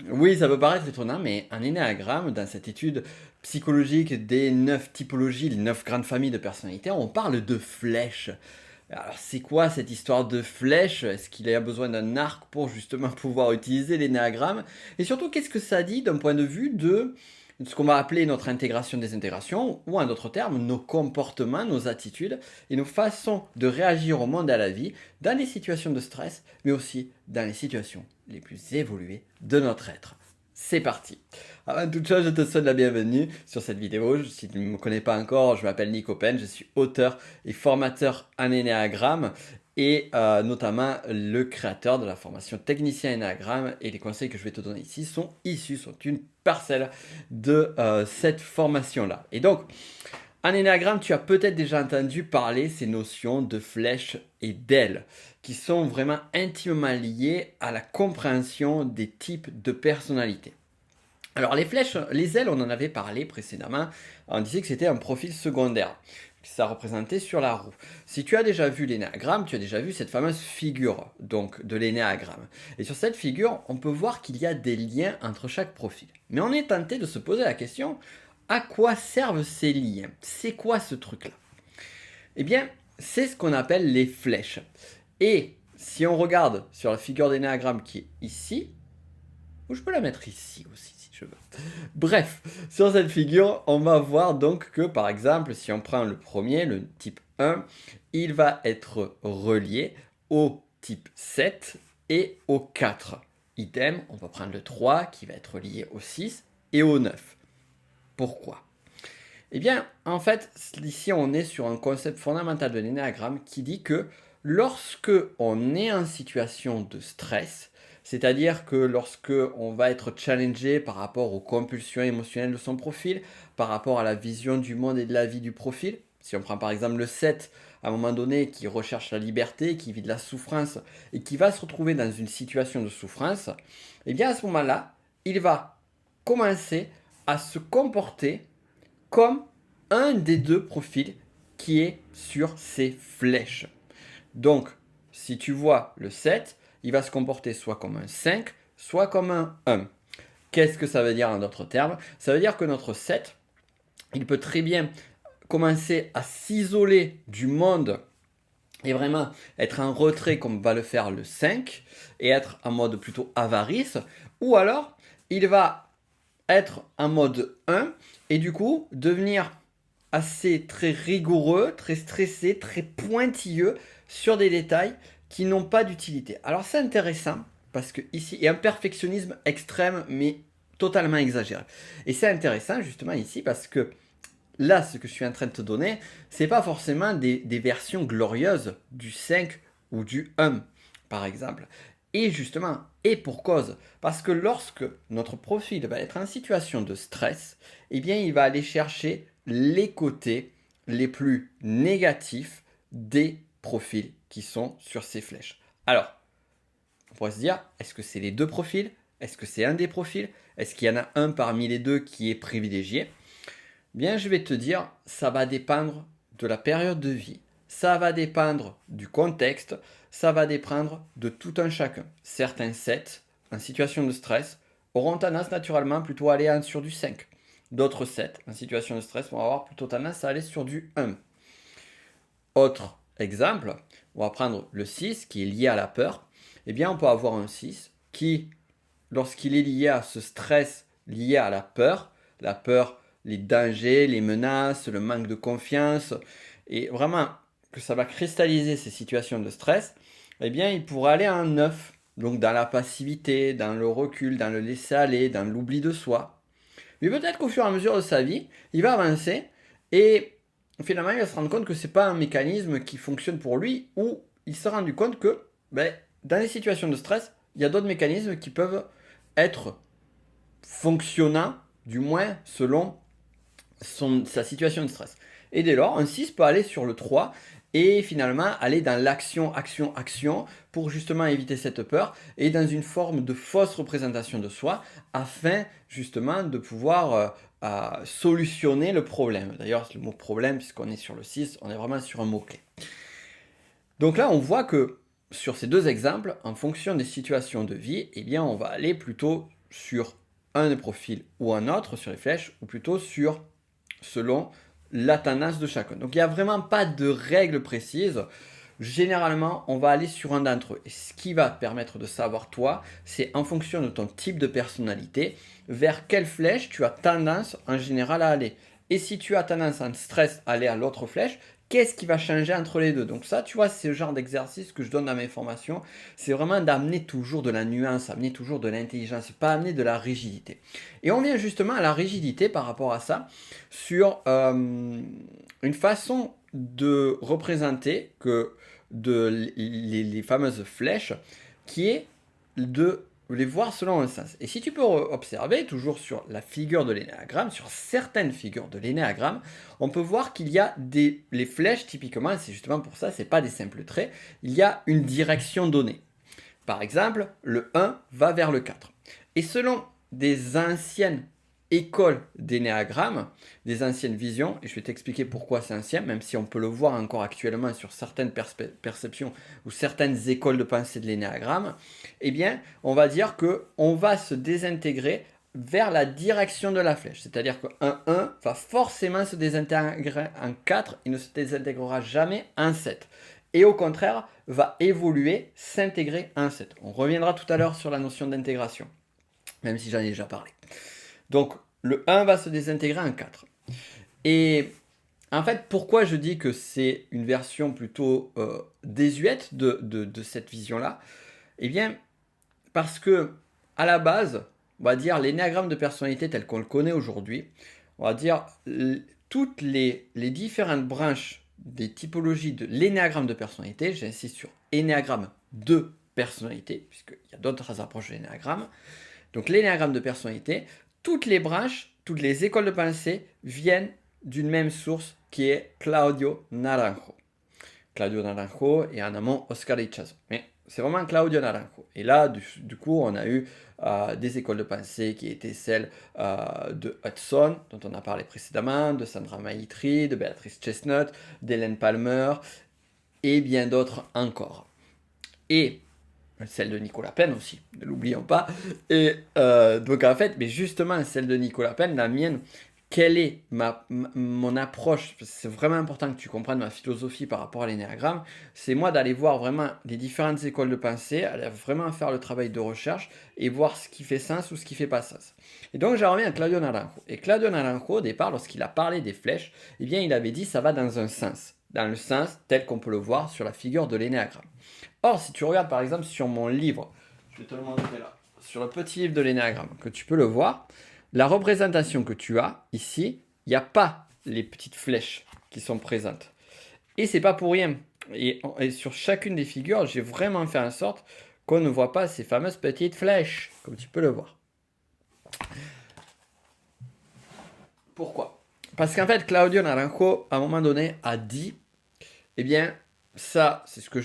Oui, ça peut paraître étonnant, mais un énéagramme, dans cette étude psychologique des 9 typologies, les 9 grandes familles de personnalités, on parle de flèches. Alors, c'est quoi cette histoire de flèches? Est-ce qu'il a besoin d'un arc pour justement pouvoir utiliser l'énéagramme? Et surtout, qu'est-ce que ça dit d'un point de vue de ce qu'on va appeler notre intégration-désintégration, ou en d'autres termes, nos comportements, nos attitudes et nos façons de réagir au monde et à la vie dans les situations de stress, mais aussi dans les situations les plus évoluées de notre être. C'est parti. Avant toute chose, je te souhaite la bienvenue sur cette vidéo. Si tu ne me connais pas encore, je m'appelle Nico Pen, je suis auteur et formateur en énéagramme et notamment le créateur de la formation technicien énéagramme, et les conseils que je vais te donner ici sont une parcelle de cette formation-là. Et donc, en énéagramme, tu as peut-être déjà entendu parler ces notions de flèches et d'ailes, qui sont vraiment intimement liées à la compréhension des types de personnalités. Alors les flèches, les ailes, on en avait parlé précédemment, on disait que c'était un profil secondaire, que ça représentait sur la roue. Si tu as déjà vu l'énéagramme, tu as déjà vu cette fameuse figure donc de l'énéagramme. Et sur cette figure, on peut voir qu'il y a des liens entre chaque profil. Mais on est tenté de se poser la question, à quoi servent ces liens? C'est quoi ce truc-là? Eh bien, c'est ce qu'on appelle les flèches. Et si on regarde sur la figure d'énéagramme qui est ici, ou je peux la mettre ici aussi si je veux. Bref, sur cette figure, on va voir donc que par exemple, si on prend le premier, le type 1, il va être relié au type 7 et au 4. Idem, on va prendre le 3 qui va être lié au 6 et au 9. Pourquoi? Eh bien, en fait, ici on est sur un concept fondamental de l'énéagramme qui dit que lorsque on est en situation de stress, c'est-à-dire que lorsque on va être challengé par rapport aux compulsions émotionnelles de son profil, par rapport à la vision du monde et de la vie du profil, si on prend par exemple le 7, à un moment donné, qui recherche la liberté, qui vit de la souffrance et qui va se retrouver dans une situation de souffrance, eh bien à ce moment-là, il va commencer à se comporter comme un des deux profils qui est sur ces flèches. Donc, si tu vois le 7, il va se comporter soit comme un 5, soit comme un 1. Qu'est-ce que ça veut dire en d'autres termes? Ça veut dire que notre 7, il peut très bien commencer à s'isoler du monde et vraiment être en retrait comme va le faire le 5 et être en mode plutôt avarice, ou alors il va être en mode 1 et du coup devenir assez très rigoureux, très stressé, très pointilleux sur des détails qui n'ont pas d'utilité. Alors c'est intéressant parce que ici il y a un perfectionnisme extrême mais totalement exagéré. Et c'est intéressant justement ici parce que là, ce que je suis en train de te donner, c'est pas forcément des versions glorieuses du 5 ou du 1, par exemple. Et justement, et pour cause, parce que lorsque notre profil va être en situation de stress, eh bien, il va aller chercher les côtés les plus négatifs des profils qui sont sur ces flèches. Alors, on pourrait se dire, est-ce que c'est les deux profils? Est-ce que c'est un des profils? Est-ce qu'il y en a un parmi les deux qui est privilégié? Bien, je vais te dire, ça va dépendre de la période de vie, ça va dépendre du contexte, ça va dépendre de tout un chacun. Certains 7, en situation de stress, auront tendance naturellement plutôt à aller sur du 5. D'autres 7, en situation de stress, vont avoir plutôt tendance à aller sur du 1. Autre exemple, on va prendre le 6 qui est lié à la peur. Eh bien, on peut avoir un 6 qui, lorsqu'il est lié à ce stress lié à la peur, les dangers, les menaces, le manque de confiance, et vraiment que ça va cristalliser ces situations de stress, eh bien, il pourrait aller à un 9, donc dans la passivité, dans le recul, dans le laisser-aller, dans l'oubli de soi. Mais peut-être qu'au fur et à mesure de sa vie, il va avancer et finalement, il va se rendre compte que ce n'est pas un mécanisme qui fonctionne pour lui, ou il s'est rendu compte que dans les situations de stress, il y a d'autres mécanismes qui peuvent être fonctionnants, du moins selon sa situation de stress. Et dès lors, un 6 peut aller sur le 3 et finalement aller dans l'action, action, action pour justement éviter cette peur et dans une forme de fausse représentation de soi afin justement de pouvoir solutionner le problème. D'ailleurs, le mot problème, puisqu'on est sur le 6, on est vraiment sur un mot-clé. Donc là, on voit que sur ces deux exemples, en fonction des situations de vie, eh bien, on va aller plutôt sur un profil ou un autre sur les flèches, ou plutôt selon la tendance de chacun. Donc il n'y a vraiment pas de règle précise. Généralement, on va aller sur un d'entre eux. Et ce qui va te permettre de savoir, toi, c'est en fonction de ton type de personnalité, vers quelle flèche tu as tendance en général à aller. Et si tu as tendance en stress à aller à l'autre flèche, qu'est-ce qui va changer entre les deux? Donc ça, tu vois, c'est le genre d'exercice que je donne dans mes formations. C'est vraiment d'amener toujours de la nuance, amener toujours de l'intelligence, pas amener de la rigidité. Et on vient justement à la rigidité par rapport à ça, sur une façon de représenter les fameuses flèches, qui est de les voir selon un sens. Et si tu peux observer, toujours sur la figure de l'énéagramme, sur certaines figures de l'énéagramme, on peut voir qu'il y a les flèches, typiquement, c'est justement pour ça, c'est pas des simples traits, il y a une direction donnée. Par exemple, le 1 va vers le 4. Et selon des anciennes écoles d'énéagramme, des anciennes visions, et je vais t'expliquer pourquoi c'est ancien, même si on peut le voir encore actuellement sur certaines perceptions ou certaines écoles de pensée de l'énéagramme, eh bien, on va dire qu'on va se désintégrer vers la direction de la flèche. C'est-à-dire qu'un 1 va forcément se désintégrer en 4, il ne se désintégrera jamais en 7. Et au contraire, va évoluer, s'intégrer en 7. On reviendra tout à l'heure sur la notion d'intégration, même si j'en ai déjà parlé. Donc, le 1 va se désintégrer en 4. Et en fait, pourquoi je dis que c'est une version plutôt désuète de cette vision-là? Eh bien, parce que, à la base, on va dire l'énéagramme de personnalité tel qu'on le connaît aujourd'hui, on va dire toutes les différentes branches des typologies de l'énéagramme de personnalité, j'insiste sur énéagramme de personnalité, puisqu'il y a d'autres approches de l'énéagramme. Donc l'énéagramme de personnalité, toutes les branches, toutes les écoles de pensée viennent d'une même source qui est Claudio Naranjo. Claudio Naranjo et en amont Oscar Ichazo. Mais c'est vraiment Claudio Naranjo. Et là, du coup, on a eu des écoles de pensée qui étaient celles de Hudson, dont on a parlé précédemment, de Sandra Maitri, de Beatrice Chestnut, d'Hélène Palmer, et bien d'autres encore. Et celle de Nicolas Penn aussi, ne l'oublions pas. Et donc en fait, mais justement, celle de Nicolas Penn, la mienne, quelle est mon approche? C'est vraiment important que tu comprennes ma philosophie par rapport à l'énéagramme. C'est moi d'aller voir vraiment les différentes écoles de pensée, aller vraiment faire le travail de recherche et voir ce qui fait sens ou ce qui fait pas sens. Et donc j'en reviens à Claudio Naranjo. Et Claudio Naranjo, au départ, lorsqu'il a parlé des flèches, eh bien il avait dit ça va dans un sens. Dans le sens tel qu'on peut le voir sur la figure de l'énéagramme. Or, si tu regardes par exemple sur mon livre, je vais te le montrer là, sur le petit livre de l'énéagramme, que tu peux le voir, la représentation que tu as ici, il n'y a pas les petites flèches qui sont présentes. Et c'est pas pour rien. Et sur chacune des figures, j'ai vraiment fait en sorte qu'on ne voit pas ces fameuses petites flèches, comme tu peux le voir. Pourquoi? Parce qu'en fait, Claudio Naranjo, à un moment donné, a dit, eh bien, ça, c'est ce que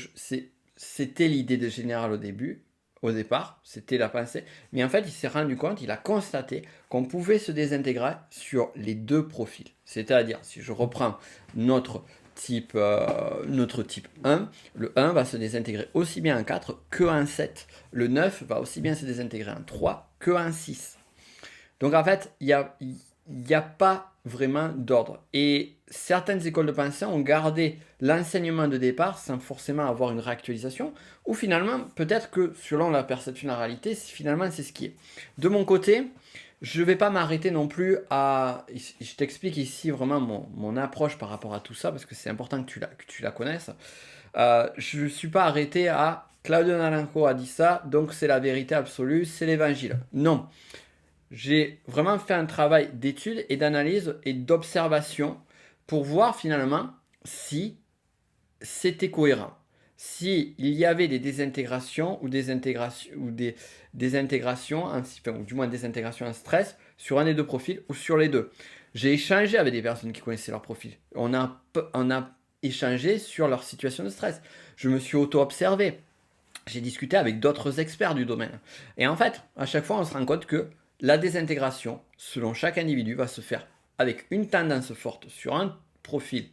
c'était l'idée de Général au départ, c'était la pensée, mais en fait, il s'est rendu compte, il a constaté qu'on pouvait se désintégrer sur les deux profils. C'est-à-dire, si je reprends notre type 1, le 1 va se désintégrer aussi bien en 4 que en 7. Le 9 va aussi bien se désintégrer en 3 que en 6. Donc en fait, il n'y a pas vraiment d'ordre. Et certaines écoles de pensée ont gardé l'enseignement de départ sans forcément avoir une réactualisation, ou finalement, peut-être que selon la perception de la réalité, finalement c'est ce qui est. De mon côté, je ne vais pas m'arrêter non plus à... Je t'explique ici vraiment mon approche par rapport à tout ça, parce que c'est important que tu la connaisses. Je ne suis pas arrêté à Claudio Naranjo a dit ça, donc c'est la vérité absolue, c'est l'évangile. Non. J'ai vraiment fait un travail d'étude et d'analyse et d'observation pour voir finalement si c'était cohérent. Si il y avait des désintégrations ou des intégrations ou des intégrations, enfin, ou du moins des intégrations en stress sur un des deux profils ou sur les deux. J'ai échangé avec des personnes qui connaissaient leur profil. On a échangé sur leur situation de stress. Je me suis auto-observé. J'ai discuté avec d'autres experts du domaine. Et en fait, à chaque fois, on se rend compte que la désintégration, selon chaque individu, va se faire avec une tendance forte sur un profil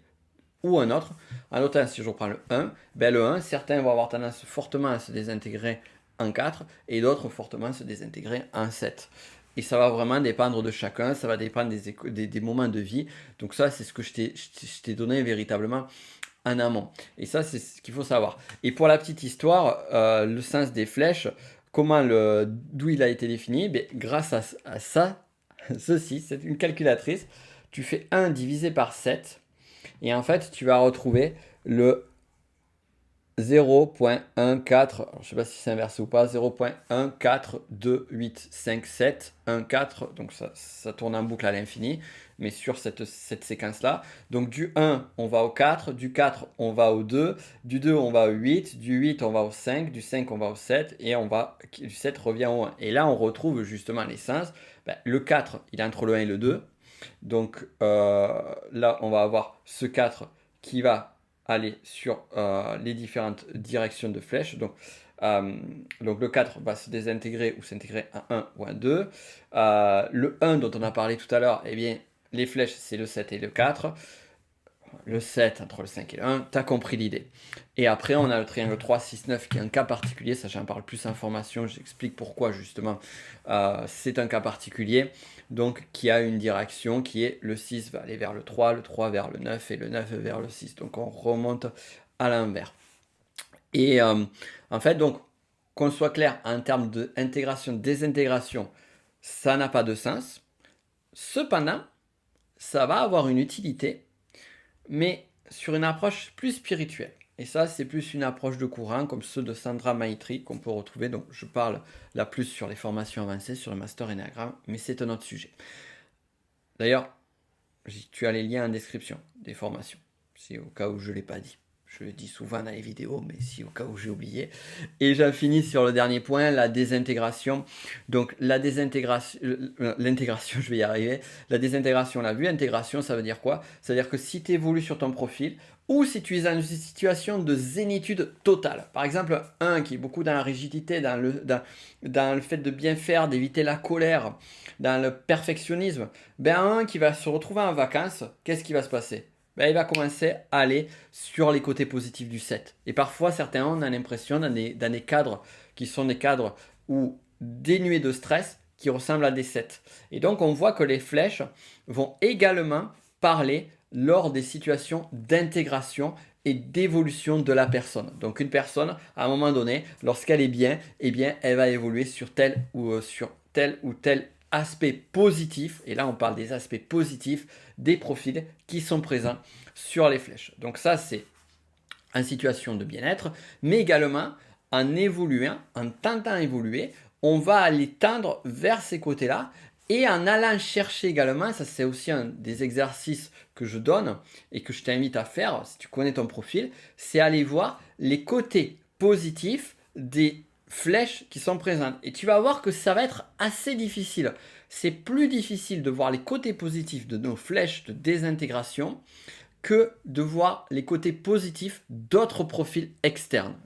ou un autre. En notant, si je reprends le 1, ben le 1, certains vont avoir tendance fortement à se désintégrer en 4 et d'autres vont fortement se désintégrer en 7. Et ça va vraiment dépendre de chacun, ça va dépendre des moments de vie. Donc ça, c'est ce que je t'ai donné véritablement en amont. Et ça, c'est ce qu'il faut savoir. Et pour la petite histoire, le sens des flèches, d'où il a été défini, grâce à ça, ceci, c'est une calculatrice. Tu fais 1 divisé par 7 et en fait, tu vas retrouver le 0.14, je ne sais pas si c'est inversé ou pas, 0.142857, 14, donc ça tourne en boucle à l'infini, mais sur cette séquence-là. Donc du 1, on va au 4, du 4, on va au 2, du 2, on va au 8, du 8, on va au 5, du 5, on va au 7, et du 7 revient au 1. Et là, on retrouve justement l'essence. Le 4, il est entre le 1 et le 2. Donc là, on va avoir ce 4 qui va aller sur les différentes directions de flèches. Donc le 4 va se désintégrer ou s'intégrer à 1 ou à 2. Le 1 dont on a parlé tout à l'heure, eh bien, les flèches, c'est le 7 et le 4. Le 7 entre le 5 et le 1, tu as compris l'idée. Et après, on a le triangle 3, 6, 9 qui est un cas particulier. Ça, j'en parle plus en formation. J'explique pourquoi, justement, c'est un cas particulier. Donc, qui a une direction qui est le 6 va aller vers le 3 vers le 9 et le 9 vers le 6. Donc, on remonte à l'envers. Et en fait, donc, qu'on soit clair en termes d'intégration, désintégration, ça n'a pas de sens. Cependant, ça va avoir une utilité, mais sur une approche plus spirituelle. Et ça, c'est plus une approche de courant, comme ceux de Sandra Maitri, qu'on peut retrouver. Donc, je parle là plus sur les formations avancées, sur le Master Enneagramme, mais c'est un autre sujet. D'ailleurs, tu as les liens en description des formations, si au cas où je ne l'ai pas dit. Je le dis souvent dans les vidéos, mais si au cas où j'ai oublié. Et j'en finis sur le dernier point, la désintégration. Donc la désintégration, l'intégration, je vais y arriver. La désintégration, la vue intégration, ça veut dire quoi? Ça veut dire que si tu évolues sur ton profil, ou si tu es dans une situation de zénitude totale. Par exemple, un qui est beaucoup dans la rigidité, dans le fait de bien faire, d'éviter la colère, dans le perfectionnisme, un qui va se retrouver en vacances, qu'est-ce qui va se passer? Il va commencer à aller sur les côtés positifs du 7. Et parfois, certains ont l'impression, dans des cadres qui sont des cadres où dénués de stress, qui ressemblent à des 7. Et donc, on voit que les flèches vont également parler lors des situations d'intégration et d'évolution de la personne. Donc, une personne, à un moment donné, lorsqu'elle est bien, eh bien, elle va évoluer sur tel ou tel aspect positif, et là on parle des aspects positifs des profils qui sont présents sur les flèches. Donc ça, c'est en situation de bien-être, mais également en évoluant, en tentant d'évoluer, on va aller tendre vers ces côtés-là, et en allant chercher également, ça c'est aussi un des exercices que je donne et que je t'invite à faire si tu connais ton profil, c'est aller voir les côtés positifs des flèches qui sont présentes. Et tu vas voir que ça va être assez difficile. C'est plus difficile de voir les côtés positifs de nos flèches de désintégration que de voir les côtés positifs d'autres profils externes.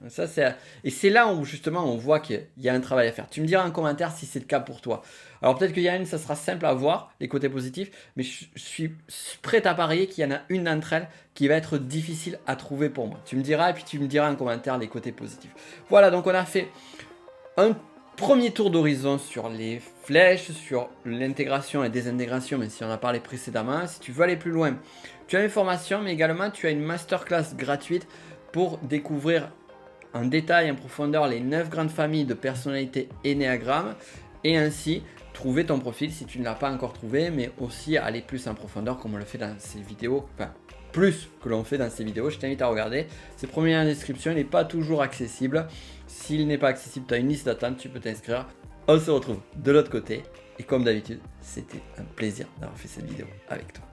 Et c'est là où justement on voit qu'il y a un travail à faire. Tu me diras en commentaire si c'est le cas pour toi. Alors peut-être qu'il y a une, ça sera simple à voir, les côtés positifs, mais je suis prêt à parier qu'il y en a une d'entre elles qui va être difficile à trouver pour moi. Tu me diras et puis tu me diras en commentaire les côtés positifs. Voilà, donc on a fait un premier tour d'horizon sur les flèches, sur l'intégration et désintégration, mais si on a parlé précédemment. Si tu veux aller plus loin, tu as une formation, mais également tu as une masterclass gratuite pour découvrir en détail, en profondeur, les 9 grandes familles de personnalités Ennéagramme et ainsi trouver ton profil si tu ne l'as pas encore trouvé, mais aussi aller plus en profondeur comme on le fait dans ces vidéos, enfin plus que l'on fait dans ces vidéos. Je t'invite à regarder. C'est premier en description, il n'est pas toujours accessible. S'il n'est pas accessible, tu as une liste d'attente, tu peux t'inscrire. On se retrouve de l'autre côté. Et comme d'habitude, c'était un plaisir d'avoir fait cette vidéo avec toi.